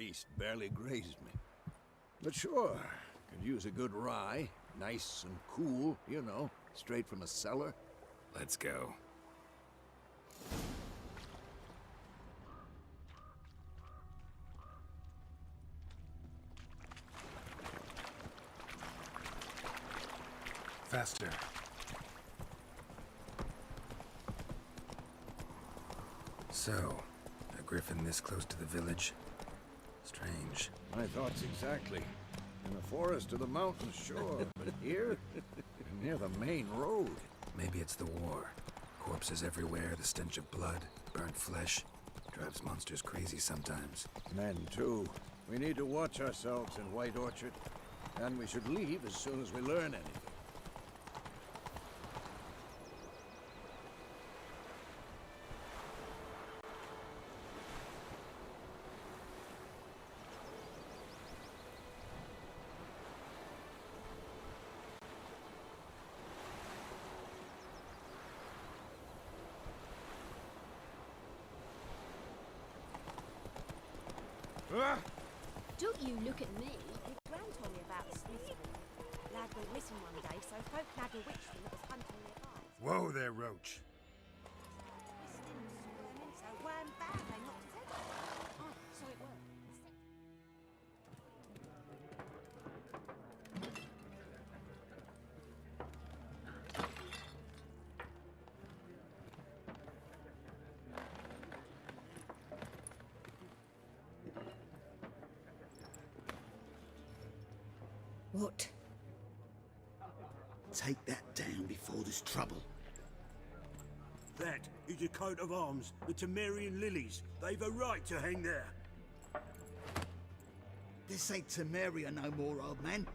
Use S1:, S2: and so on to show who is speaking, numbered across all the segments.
S1: beast barely grazed me. But sure, could use a good rye. Nice and cool, you know, straight from a cellar.
S2: Let's go. Faster. So, a griffin this close to the village? Strange.
S1: My thoughts exactly. In the forest or the mountains, sure, but here? Near the main road.
S2: Maybe it's the war. Corpses everywhere, the stench of blood, burnt flesh. Drives monsters crazy sometimes.
S1: Men, too. We need to watch ourselves in White Orchard. And we should leave as soon as we learn anything.
S3: Don't you look at me. Your gran told me about the Smith. Lad went missing one day, so folk nagged a witch thing that was hunting nearby.
S2: Whoa there, Roach.
S3: So wham bam, they knocked his head off. Oh, so it worked.
S4: What?
S5: Take that down before there's trouble.
S6: That is a coat of arms, the Temerian lilies. They've a right to hang there.
S5: This ain't Temeria no more, old man.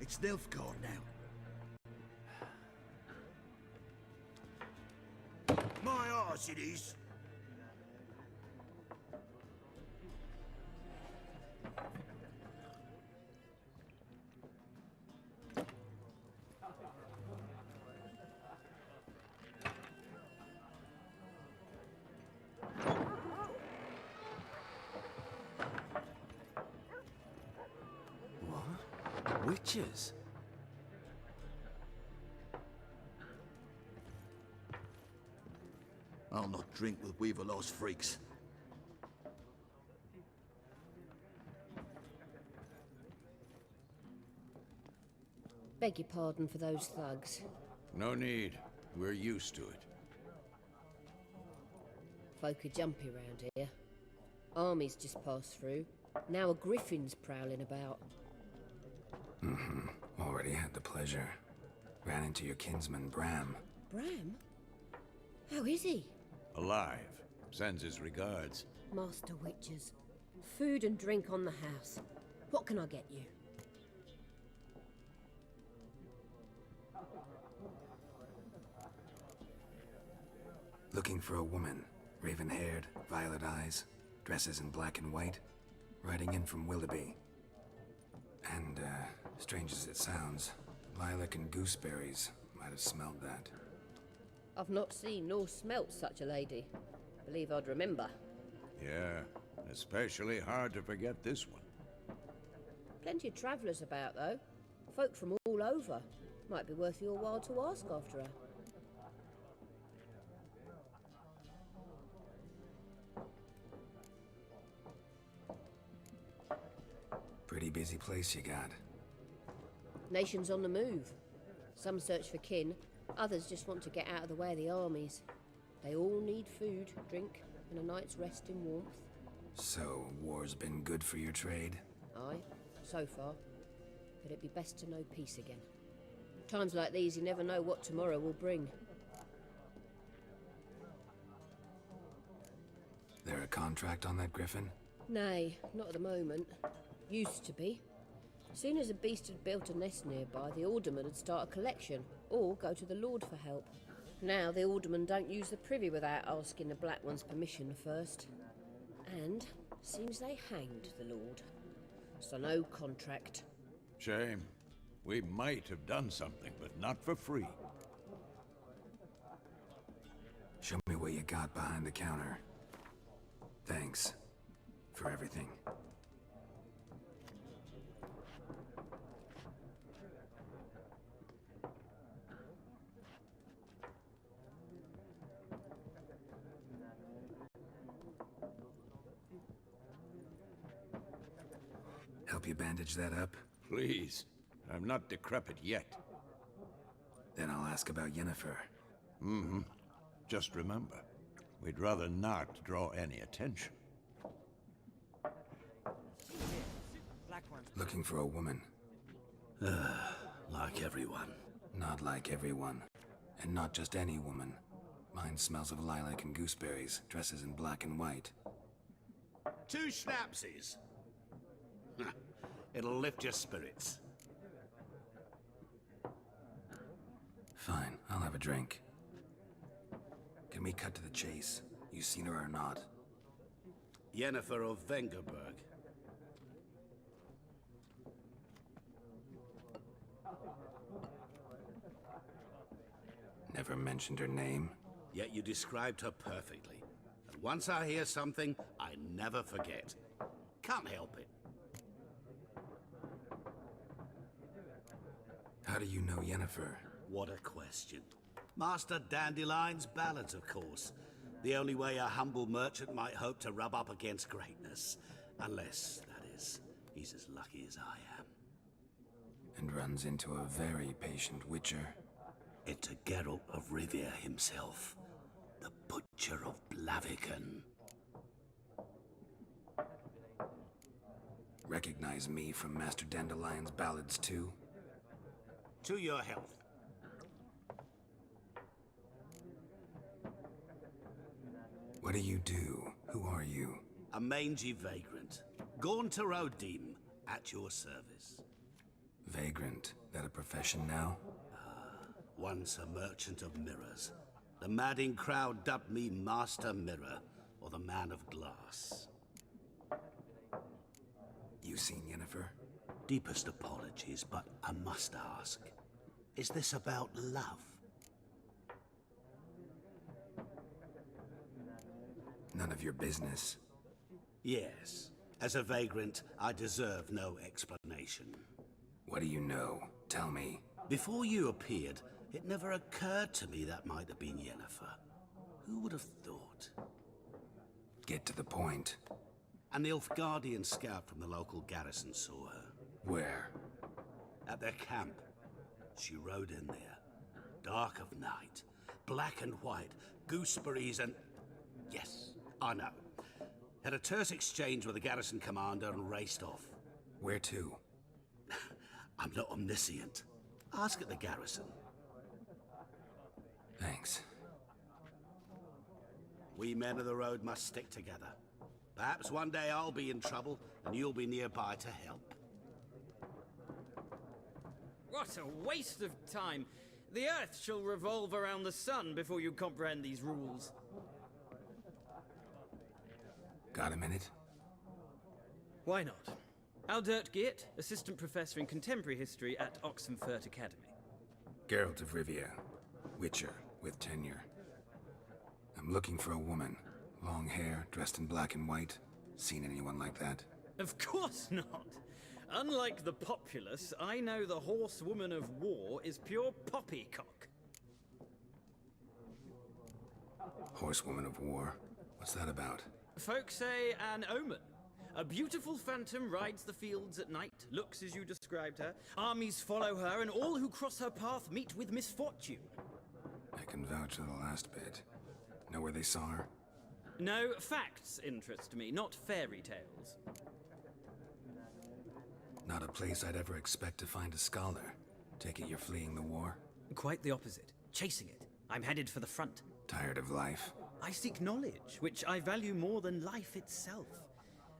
S5: It's Nilfgaard now.
S6: My arse it is.
S2: Witches?
S5: I'll not drink with Weaver-lost freaks.
S4: Beg your pardon for those thugs.
S1: No need. We're used to it.
S4: Folk are jumpy round here. Armies just passed through. Now a griffin's prowling about.
S2: Already had the pleasure. Ran into your kinsman, Bram.
S4: Bram? How is he?
S1: Alive. Sends his regards.
S4: Master Witches. Food and drink on the house. What can I get you?
S2: Looking for a woman. Raven-haired, violet eyes, dresses in black and white. Riding in from Willoughby. And, strange as it sounds, lilac and gooseberries might have smelled that.
S4: I've not seen nor smelt such a lady. Believe I'd remember.
S1: Yeah, especially hard to forget this one.
S4: Plenty of travellers about, though. Folk from all over. Might be worth your while to ask after her.
S2: Pretty busy place you got.
S4: Nations on the move. Some search for kin, others just want to get out of the way of the armies. They all need food, drink, and a night's rest in warmth.
S2: So, war's been good for your trade?
S4: Aye, so far. But it'd be best to know peace again. Times like these, you never know what tomorrow will bring.
S2: There a contract on that griffin?
S4: Nay, not at the moment. Used to be. Soon as a beast had built a nest nearby, the alderman would start a collection, or go to the Lord for help. Now the aldermen don't use the privy without asking the Black One's permission first. And seems they hanged the Lord. So no contract.
S1: Shame. We might have done something, but not for free.
S2: Show me what you got behind the counter. Thanks for everything. help you bandage that up?
S1: Please. I'm not decrepit yet.
S2: Then I'll ask about Yennefer.
S1: Just remember, we'd rather not draw any attention.
S2: Looking for a woman.
S7: Like everyone.
S2: Not like everyone. And not just any woman. Mine smells of lilac and gooseberries, dresses in black and white.
S7: 2 schnapsies. It'll lift your spirits.
S2: Fine, I'll have a drink. Can we cut to the chase? You seen her or not?
S7: Yennefer of Vengerberg.
S2: Never mentioned her name.
S7: Yet you described her perfectly. And once I hear something, I never forget. Can't help it.
S2: How do you know Yennefer?
S7: What a question. Master Dandelion's ballads, of course. The only way a humble merchant might hope to rub up against greatness. Unless, that is, he's as lucky as I am.
S2: And runs into a very patient witcher.
S7: It's a Geralt of Rivia himself. The Butcher of Blaviken.
S2: Recognize me from Master Dandelion's ballads too?
S7: To your health.
S2: What do you do? Who are you?
S7: A mangy vagrant. Gone to Rodim, at your service.
S2: Vagrant. That a profession now?
S7: Once a merchant of mirrors. The madding crowd dubbed me Master Mirror, or the Man of Glass.
S2: You seen Yennefer?
S7: Deepest apologies, but I must ask. Is this about love?
S2: None of your business.
S7: Yes. As a vagrant, I deserve no explanation.
S2: What do you know? Tell me.
S7: Before you appeared, it never occurred to me that might have been Yennefer. Who would have thought?
S2: Get to the point.
S7: A Nilfgaardian scout from the local garrison saw her.
S2: Where?
S7: At their camp. She rode in there. Dark of night. Black and white. Gooseberries and... Yes, I know. Had a terse exchange with the garrison commander and raced off.
S2: Where to?
S7: I'm not omniscient. Ask at the garrison.
S2: Thanks.
S7: We men of the road must stick together. Perhaps one day I'll be in trouble and you'll be nearby to help.
S8: What a waste of time. The Earth shall revolve around the sun before you comprehend these rules.
S2: Got a minute?
S8: Why not? Aldert Geert, Assistant Professor in Contemporary History at Oxenfurt Academy.
S2: Geralt of Rivia. Witcher, with tenure. I'm looking for a woman. Long hair, dressed in black and white. Seen anyone like that?
S8: Of course not. Unlike the populace, I know the horsewoman of war is pure poppycock.
S2: Horsewoman of war? What's that about?
S8: Folk say an omen. A beautiful phantom rides the fields at night, looks as you described her. Armies follow her, and all who cross her path meet with misfortune.
S2: I can vouch for the last bit. Know where they saw her?
S8: No, facts interest me, not fairy tales.
S2: Not a place I'd ever expect to find a scholar. Take it you're fleeing the war?
S8: Quite the opposite. Chasing it. I'm headed for the front.
S2: Tired of life?
S8: I seek knowledge, which I value more than life itself.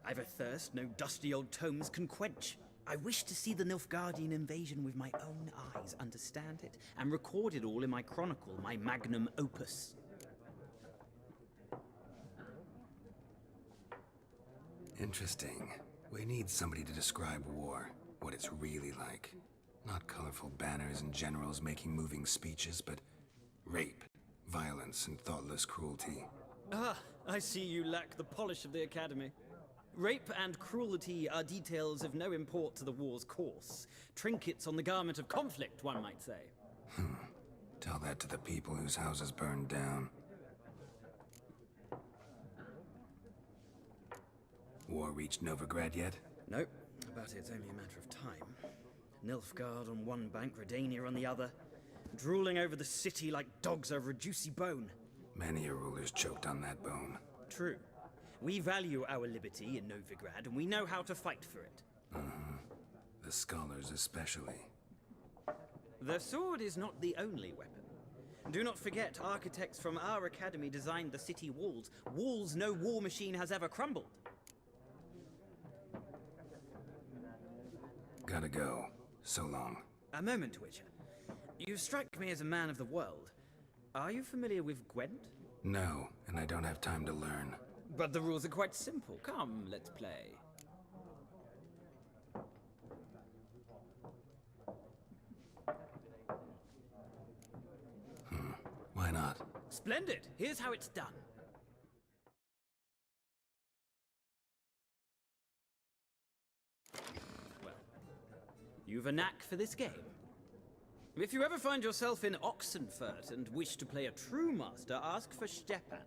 S8: I've a thirst no dusty old tomes can quench. I wish to see the Nilfgaardian invasion with my own eyes, understand it, and record it all in my chronicle, my magnum opus.
S2: Interesting. We need somebody to describe war, what it's really like. Not colorful banners and generals making moving speeches, but rape, violence, and thoughtless cruelty.
S8: Ah, I see you lack the polish of the Academy. Rape and cruelty are details of no import to the war's course. Trinkets on the garment of conflict, one might say.
S2: Tell that to the people whose houses burned down. War reached Novigrad yet?
S8: Nope, about it, it's only a matter of time. Nilfgaard on one bank, Redania on the other, drooling over the city like dogs over a juicy bone.
S2: Many a ruler's choked on that bone.
S8: True. We value our liberty in Novigrad, and we know how to fight for it.
S2: The scholars especially.
S8: The sword is not the only weapon. Do not forget, architects from our academy designed the city walls. Walls no war machine has ever crumbled.
S2: Gotta go. So long.
S8: A moment, Witcher. You strike me as a man of the world. Are you familiar with Gwent?
S2: No, and I don't have time to learn.
S8: But the rules are quite simple. Come, let's play.
S2: Why not?
S8: Splendid! Here's how it's done. Well, you've a knack for this game. If you ever find yourself in Oxenfurt and wish to play a true master, ask for Stepan.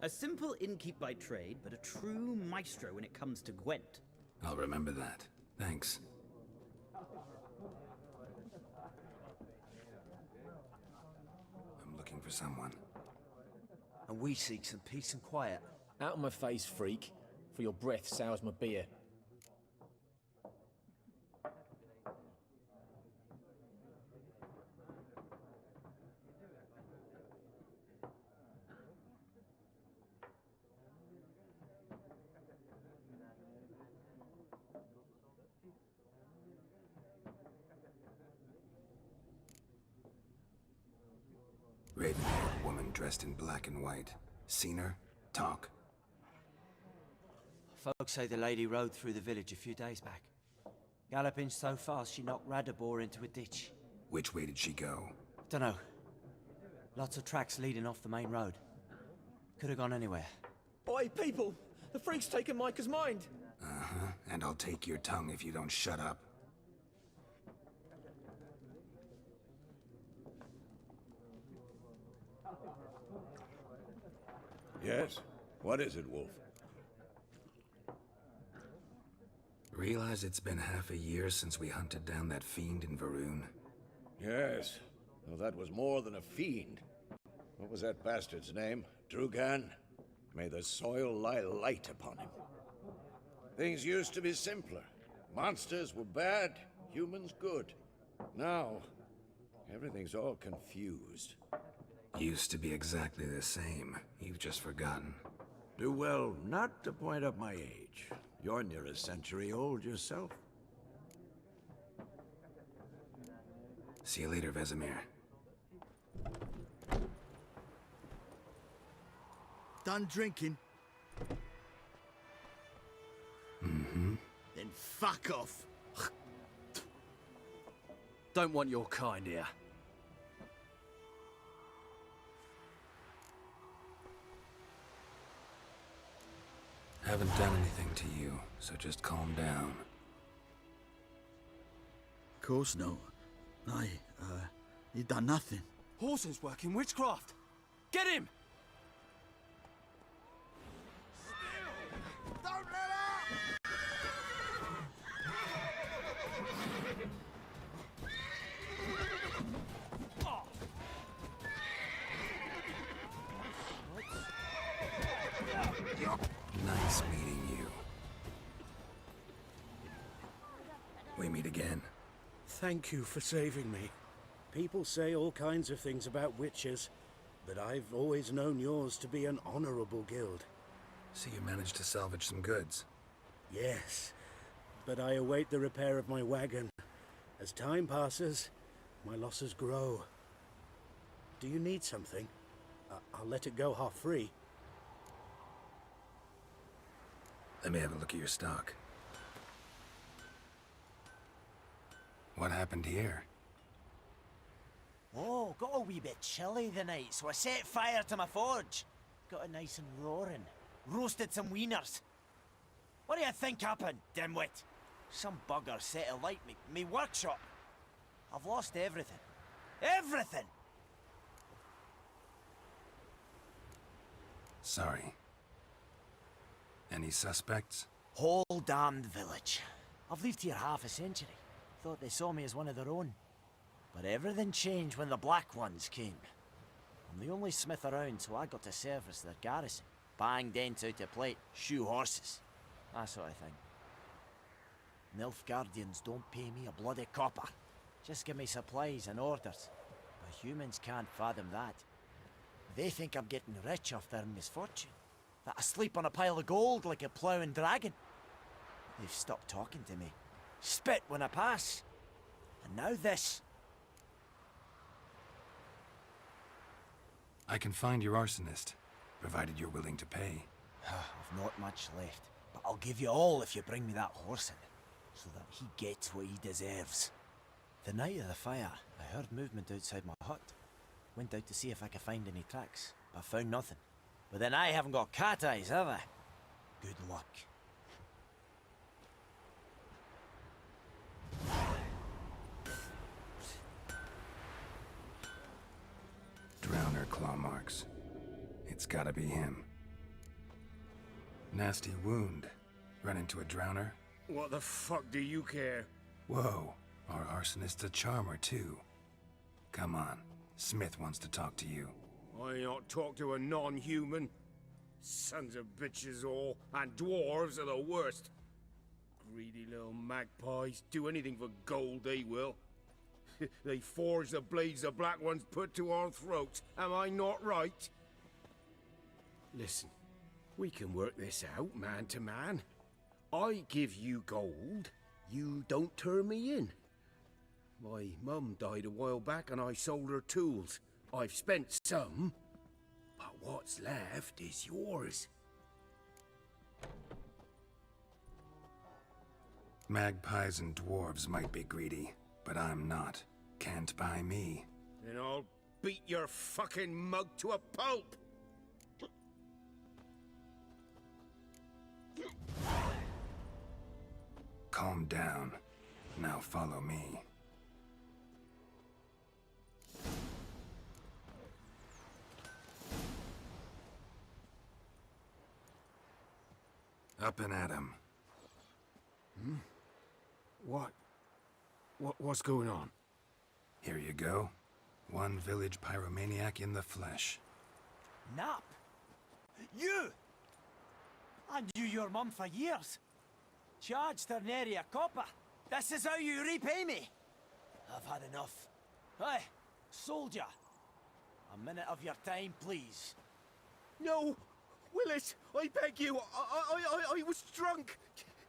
S8: A simple innkeep by trade, but a true maestro when it comes to Gwent.
S2: I'll remember that. Thanks. I'm looking for someone.
S9: And we seek some peace and quiet.
S10: Out of my face, freak, for your breath sours my beer.
S2: Raven-haired woman dressed in black and white. Seen her? Talk.
S9: Folks say the lady rode through the village a few days back. Galloping so fast she knocked Radabor into a ditch.
S2: Which way did she go?
S9: Dunno. Lots of tracks leading off the main road. Could have gone anywhere.
S10: Oi, people! The freak's taken Micah's mind!
S2: Uh-huh. And I'll take your tongue if you don't shut up.
S1: Yes? What is it, Wolf?
S2: Realize it's been half a year since we hunted down that fiend in Varun?
S1: Yes. Well, that was more than a fiend. What was that bastard's name? Drugan? May the soil lie light upon him. Things used to be simpler. Monsters were bad, humans good. Now, everything's all confused.
S2: Used to be exactly the same. You've just forgotten.
S1: Do well not to point up my age. You're near a century old yourself.
S2: See you later, Vesemir.
S5: Done drinking?
S2: Mm-hmm.
S5: Then fuck off.
S9: Don't want your kind here.
S2: Haven't done anything to you, so just calm down.
S5: Of course not. You done nothing.
S9: Horses working witchcraft. Get him!
S5: Don't let up!
S2: Nice meeting you. We meet again.
S6: Thank you for saving me. People say all kinds of things about witches, but I've always known yours to be an honorable guild.
S2: So you managed to salvage some goods.
S6: Yes, but I await the repair of my wagon. As time passes, my losses grow. Do you need something? I'll let it go half-free.
S2: Let me have a look at your stock. What happened here?
S11: Oh, got a wee bit chilly the night, so I set fire to my forge. Got it nice and roaring. Roasted some wieners. What do you think happened, dimwit? Some bugger set alight me workshop. I've lost everything. Everything!
S2: Sorry. Any suspects?
S11: Whole damned village. I've lived here half a century. Thought they saw me as one of their own. But everything changed when the Black Ones came. I'm the only smith around, so I got to service their garrison. Bang dents out of plate, shoe horses. That sort of thing. Nilfgaardians don't pay me a bloody copper. Just give me supplies and orders. But humans can't fathom that. They think I'm getting rich off their misfortune. That I sleep on a pile of gold like a ploughing dragon. They've stopped talking to me. Spit when I pass. And now this.
S2: I can find your arsonist, provided you're willing to pay.
S11: I've not much left, but I'll give you all if you bring me that horse in, so that he gets what he deserves. The night of the fire, I heard movement outside my hut. Went out to see if I could find any tracks, but found nothing. But then I haven't got cat eyes, have I? Good luck.
S2: Drowner claw marks. It's gotta be him. Nasty wound. Run into a drowner?
S6: What the fuck do you care?
S2: Whoa, our arsonist's a charmer too. Come on, Smith wants to talk to you.
S6: I not talk to a non-human. Sons of bitches all, and dwarves are the worst. Greedy little magpies, do anything for gold they will. They forge the blades the Black Ones put to our throats, am I not right? Listen, we can work this out man to man. I give you gold, you don't turn me in. My mum died a while back and I sold her tools. I've spent some, but what's left is yours.
S2: Magpies and dwarves might be greedy, but I'm not. Can't buy me.
S6: Then I'll beat your fucking mug to a pulp!
S2: Calm down. Now follow me. Up and at 'em.
S6: What's going on?
S2: Here you go. One village pyromaniac in the flesh.
S11: Nap? You! I knew your mum for years. Charged her nary a copper. This is how you repay me. I've had enough. Hey, soldier. A minute of your time, please.
S6: No! Willis, I beg you, I was drunk.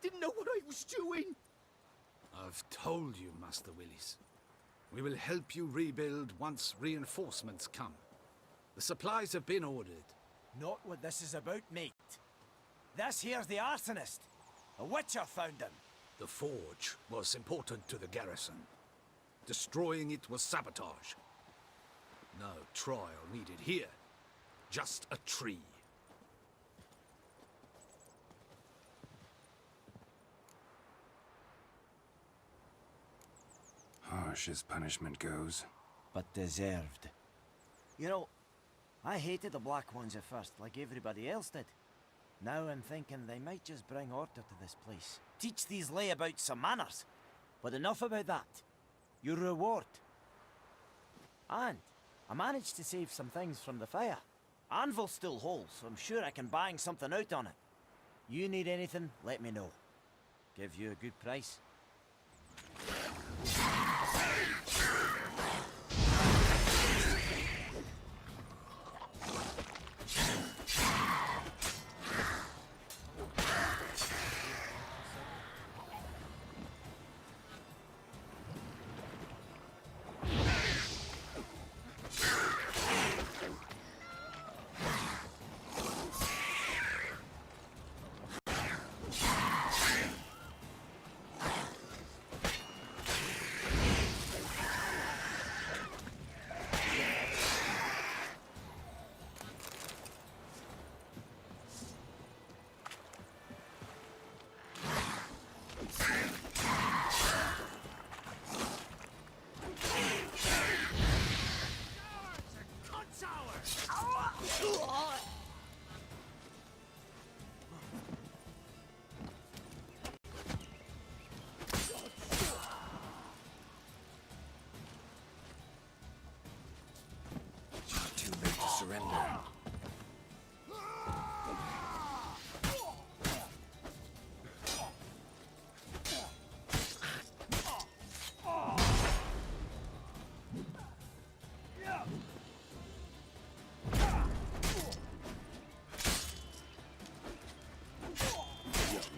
S6: Didn't know what I was doing.
S12: I've told you, Master Willis. We will help you rebuild once reinforcements come. The supplies have been ordered.
S11: Not what this is about, mate. This here's the arsonist. A witcher found him.
S12: The forge was important to the garrison. Destroying it was sabotage. No trial needed here. Just a tree.
S2: Harsh as punishment goes.
S11: But deserved. You know, I hated the Black Ones at first, like everybody else did. Now I'm thinking they might just bring order to this place. Teach these layabouts some manners. But enough about that. Your reward. And I managed to save some things from the fire. Anvil's still whole, so I'm sure I can bang something out on it. You need anything, let me know. Give you a good price.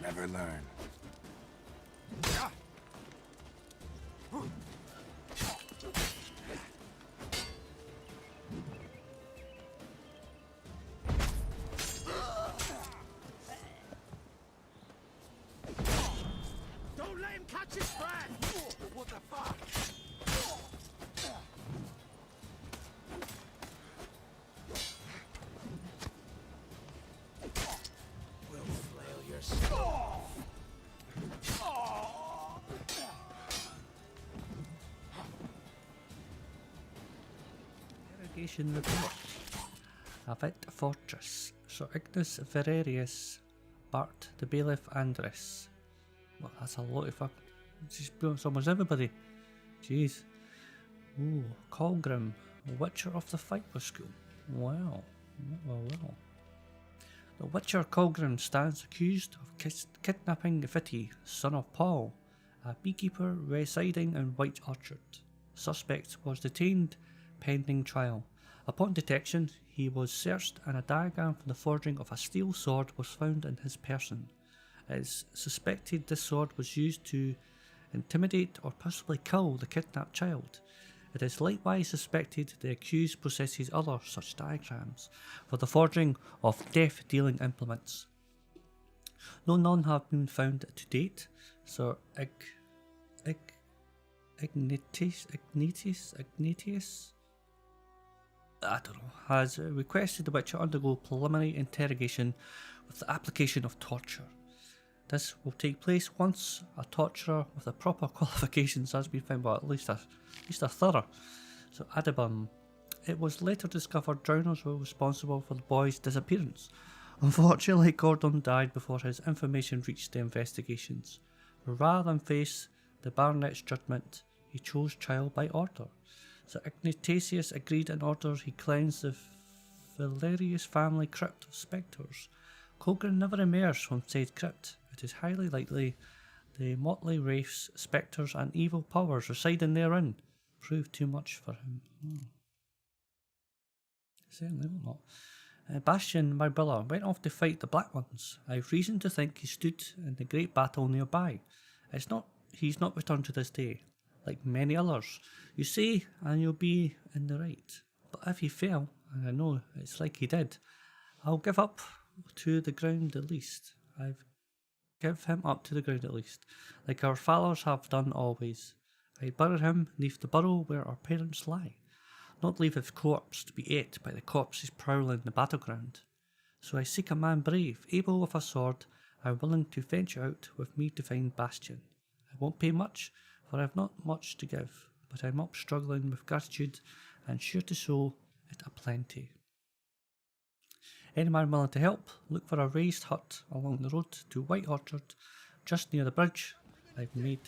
S2: Never learn.
S7: Don't let him catch his breath! What the fuck? We'll flail your skull.
S13: Interrogation report. Avet Fortress. Sir Ignis Vererius. Bart the Bailiff Andres. Well, that's a lot of fuck. It's almost everybody. Jeez. Ooh, Colgrim. Witcher of the Fighter School. Wow. Well. The Witcher Colgrim stands accused of kidnapping Vitty, son of Paul, a beekeeper residing in White Orchard. Suspect was detained pending trial. Upon detection, he was searched and a diagram for the forging of a steel sword was found in his person. It is suspected this sword was used to intimidate or possibly kill the kidnapped child. It is likewise suspected the accused possesses other such diagrams for the forging of death-dealing implements. Though none have been found to date, Sir Ignatius, I don't know, has requested the Witcher undergo preliminary interrogation with the application of torture. This will take place once a torturer with the proper qualifications has been found, but at least a thorough. So Adibum. It was later discovered drowners were responsible for the boy's disappearance. Unfortunately, Gordon died before his information reached the investigations. Rather than face the baronet's judgment, he chose trial by order. So Ignatius agreed in order he cleansed the Valerius family crypt of spectres. Colgrim never emerged from said crypt. It is highly likely the motley wraiths, spectres and evil powers residing therein proved too much for him. Certainly will not. Bastion, my brother, went off to fight the Black Ones. I have reason to think he stood in the great battle nearby. He's not returned to this day, like many others. You say, and you'll be in the right. But if he fell, and I know it's like he did, I'll give up to the ground at least. Give him up to the ground at least, like our fathers have done always. I bury him neath the burrow where our parents lie, not leave his corpse to be ate by the corpses prowling the battleground. So I seek a man brave, able with a sword, and willing to venture out with me to find Bastion. I won't pay much, for I have not much to give, but I'm up struggling with gratitude, and sure to show it a plenty. Any man willing to help, look for a raised hut along the road to White Orchard, just near the bridge I've made.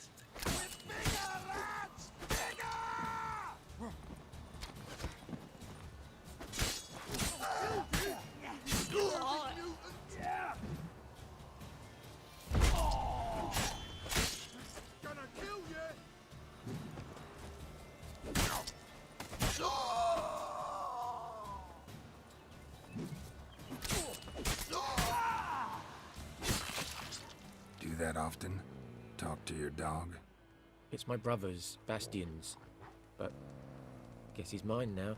S2: That often? Talk to your dog?
S10: It's my brother's, Bastion's, but guess he's mine now.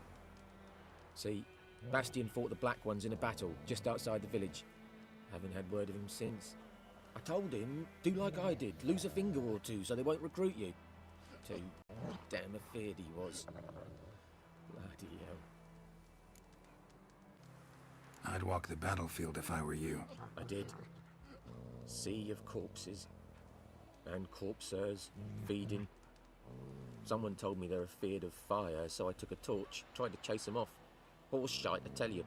S10: See, Bastion fought the Black Ones in a battle just outside the village. Haven't had word of him since. I told him, do like I did, lose a finger or two so they won't recruit you. Too damn afeard he was. Bloody hell.
S2: I'd walk the battlefield if I were you.
S10: I did. Sea of corpses. And corpsers feeding. Someone told me they're afeard of fire, so I took a torch, tried to chase them off. Horse shite, I tell you.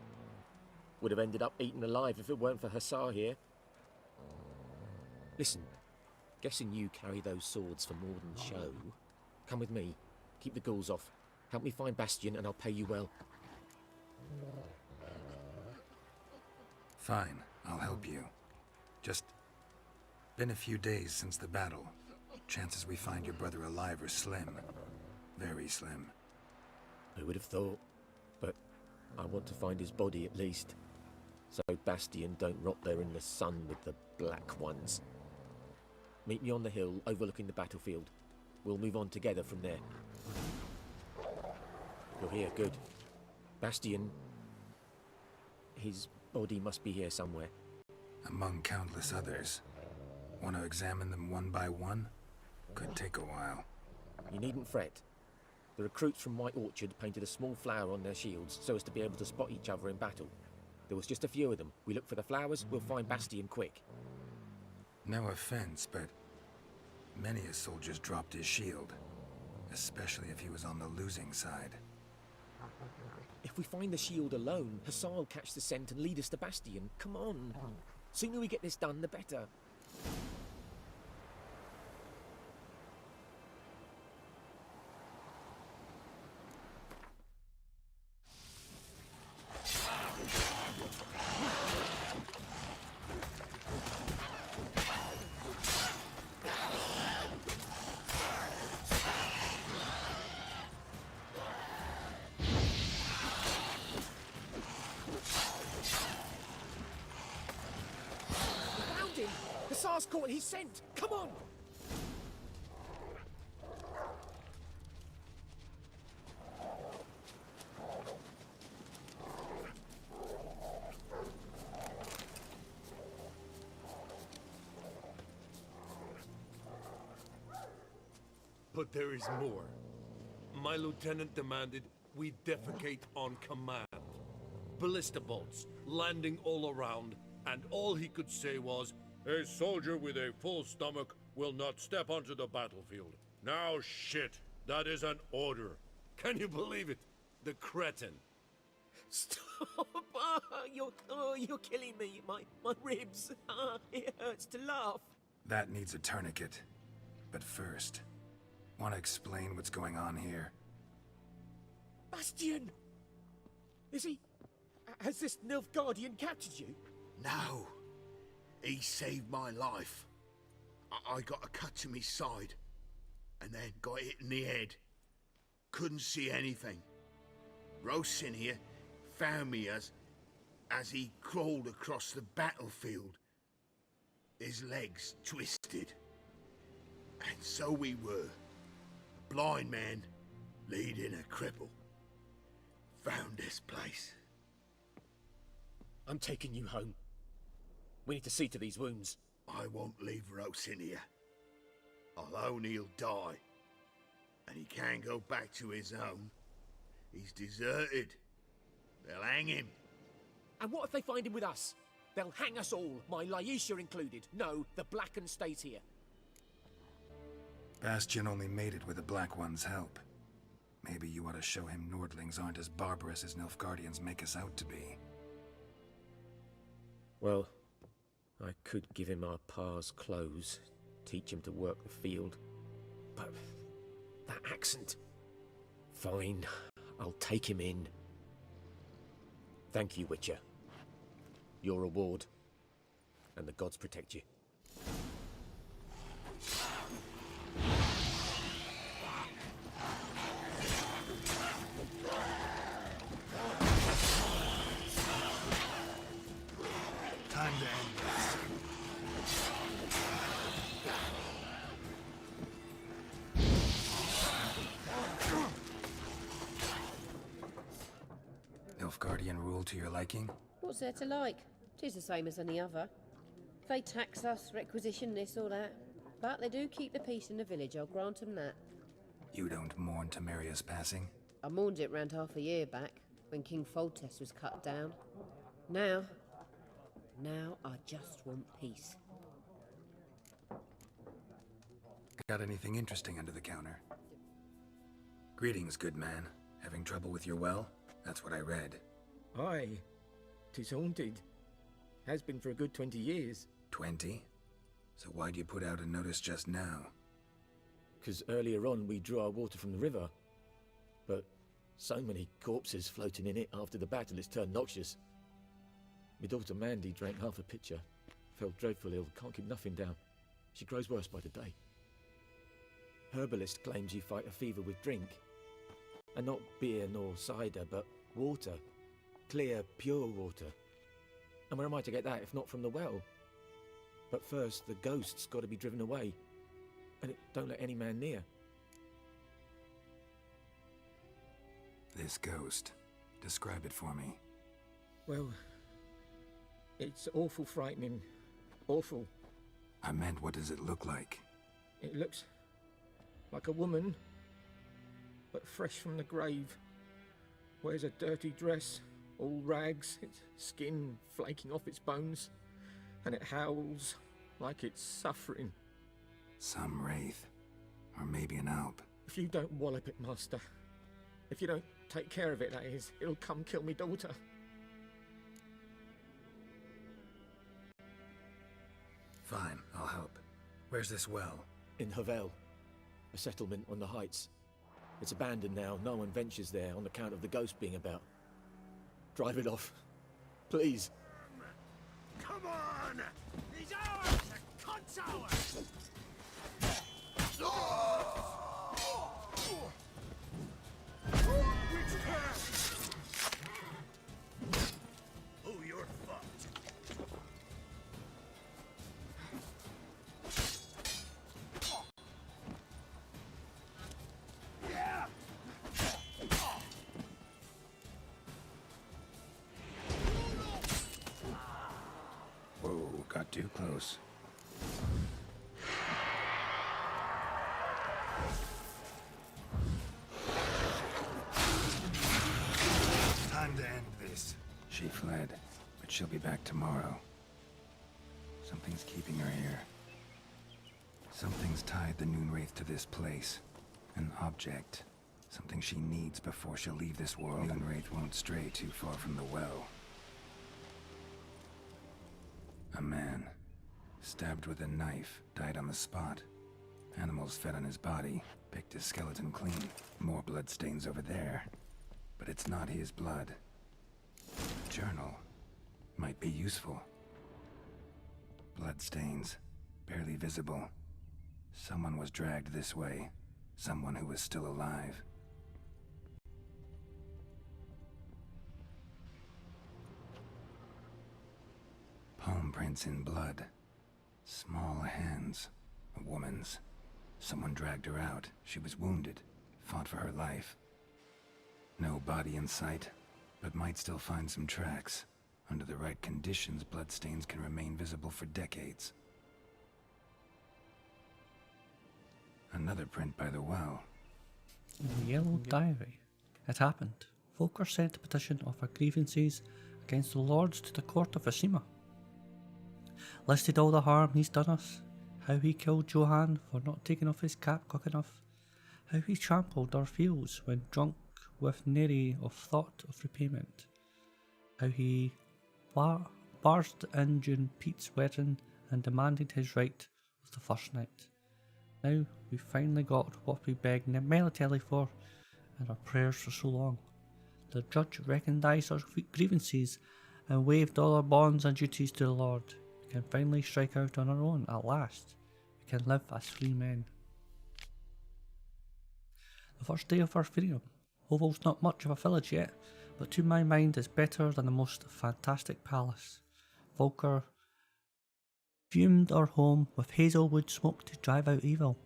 S10: Would have ended up eaten alive if it weren't for Hussar here. Listen, guessing you carry those swords for more than show. Come with me, keep the ghouls off. Help me find Bastion and I'll pay you well.
S2: Fine, I'll help you. Just been a few days since the battle. Chances we find your brother alive are slim. Very slim.
S10: Who would have thought? But I want to find his body at least. so Bastion don't rot there in the sun with the Black Ones. Meet me on the hill overlooking the battlefield. We'll move on together from there. You're here, good. Bastion... his body must be here somewhere.
S2: Among countless others. Want to examine them one by one? Could take a while.
S10: You needn't fret. The recruits from White Orchard painted a small flower on their shields so as to be able to spot each other in battle. There was just a few of them. We look for the flowers, we'll find Bastion quick.
S2: No offense, but many a soldier's dropped his shield. Especially if he was on the losing side.
S10: If we find the shield alone, Hussar will catch the scent and lead us to Bastion. Come on. Sooner we get this done, the better. Hussar's caught his scent! Come on!
S14: But there is more. My lieutenant demanded we defecate on command. Ballista bolts, landing all around, and all he could say was, "A soldier with a full stomach will not step onto the battlefield." Now shit, that is an order. Can you believe it? The cretin.
S10: Stop! You're killing me. My ribs. It hurts to laugh.
S2: That needs a tourniquet. But first, want to explain what's going on here?
S10: Bastion! Is he... Has this Nilfgaardian captured you?
S5: No. He saved my life. I got a cut to my side, and then got hit in the head. Couldn't see anything. Rosin here found me as he crawled across the battlefield. His legs twisted. And so we were. A blind man leading a cripple. Found this place.
S10: I'm taking you home. We need to see to these wounds.
S5: I won't leave Rosin here. Alone he'll die. And he can't go back to his own. He's deserted. They'll hang him.
S10: And what if they find him with us? They'll hang us all, my Laisha included. No, the Blacken stays here.
S2: Bastion only made it with the Black One's help. Maybe you ought to show him Nordlings aren't as barbarous as Nilfgaardians make us out to be.
S10: Well, I could give him our pa's clothes, teach him to work the field. But that accent... Fine, I'll take him in. Thank you, Witcher. Your reward. And the gods protect you.
S5: Time to end this.
S2: Nilfgaardian rule to your liking?
S4: What's there to like? 'Tis the same as any other. They tax us, requisition this or that. But they do keep the peace in the village, I'll grant them that.
S2: You don't mourn Temeria's passing?
S4: I mourned it round half a year back, when King Foltest was cut down. Now I just want peace.
S2: Got anything interesting under the counter? Greetings, good man. Having trouble with your well? That's what I read.
S10: Aye. 'Tis haunted. Has been for a good 20 years.
S2: 20? So why'd you put out a notice just now?
S10: 'Cause earlier on we drew our water from the river. But so many corpses floating in it after the battle it's turned noxious. My daughter Mandy drank half a pitcher. Fell dreadful ill, can't keep nothing down. She grows worse by the day. Herbalist claims you fight a fever with drink. And not beer nor cider, but water. Clear, pure water. And where am I to get that if not from the well? But first, the ghost's got to be driven away. And it don't let any man near.
S2: This ghost. Describe it for me.
S10: Well, it's awful frightening. Awful.
S2: I meant, what does it look like?
S10: It looks like a woman, but fresh from the grave. Wears a dirty dress, all rags, its skin flaking off its bones, and it howls like it's suffering.
S2: Some wraith. Or maybe an alp.
S10: If you don't wallop it, Master, if you don't take care of it, that is, it'll come kill me daughter.
S2: Fine, I'll help. Where's this well?
S10: In Havel, a settlement on the heights. It's abandoned now. No one ventures there on account of the ghost being about. Drive it off, please.
S5: Come on! He's ours! The cunt's ours! Oh, you're fucked.
S2: Whoa, got too close. Time to end this. She fled, but she'll be back tomorrow. Something's keeping her here. Something's tied the Noonwraith to this place. An object. Something she needs before she'll leave this world. Noonwraith won't stray too far from the well. A man, stabbed with a knife, died on the spot. Animals fed on his body, picked his skeleton clean. More bloodstains over there. But it's not his blood. A journal. Might be useful. Bloodstains, barely visible. Someone was dragged this way. Someone who was still alive. Palm prints in blood. Small hands. A woman's. Someone dragged her out. She was wounded. Fought for her life. No body in sight, but might still find some tracks. Under the right conditions, bloodstains can remain visible for decades. Another print by the well.
S13: In the Yellow Diary. It happened. Volker sent a petition of our grievances against the lords to the court of Ashima. Listed all the harm he's done us, how he killed Johann for not taking off his cap quick enough, how he trampled our fields when drunk with nary of thought of repayment, how he barged in during Pete's wedding and demanded his right of the first night. Now we finally got what we begged Melitelli for and our prayers for so long. The judge recognised our grievances and waived all our bonds and duties to the Lord. We can finally strike out on our own at last. We can live as free men. The first day of our freedom. Hovel's not much of a village yet, but to my mind it's better than the most fantastic palace. Volker fumed our home with hazelwood smoke to drive out evil,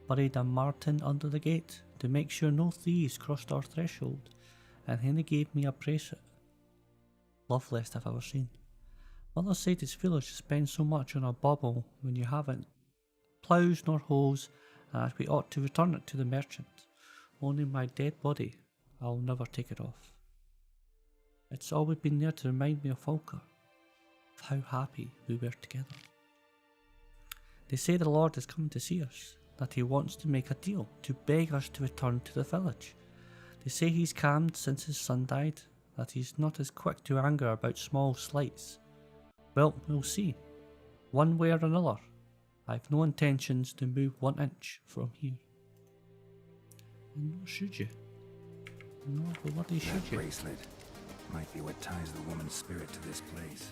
S13: buried a marten under the gate to make sure no thieves crossed our threshold, and then he gave me a bracelet. Loveliest I've ever seen. Mother said it's foolish to spend so much on a bauble when you haven't ploughs nor hoes, and that we ought to return it to the merchant. Only my dead body, I'll never take it off. It's always been there to remind me of Volker, of how happy we were together. They say the Lord has come to see us, that he wants to make a deal, to beg us to return to the village. They say he's calmed since his son died, that he's not as quick to anger about small slights. Well, we'll see. One way or another, I've no intentions to move 1 inch from here. And nor should you. No, bloody should you.
S2: That bracelet might be what ties the woman's spirit to this place.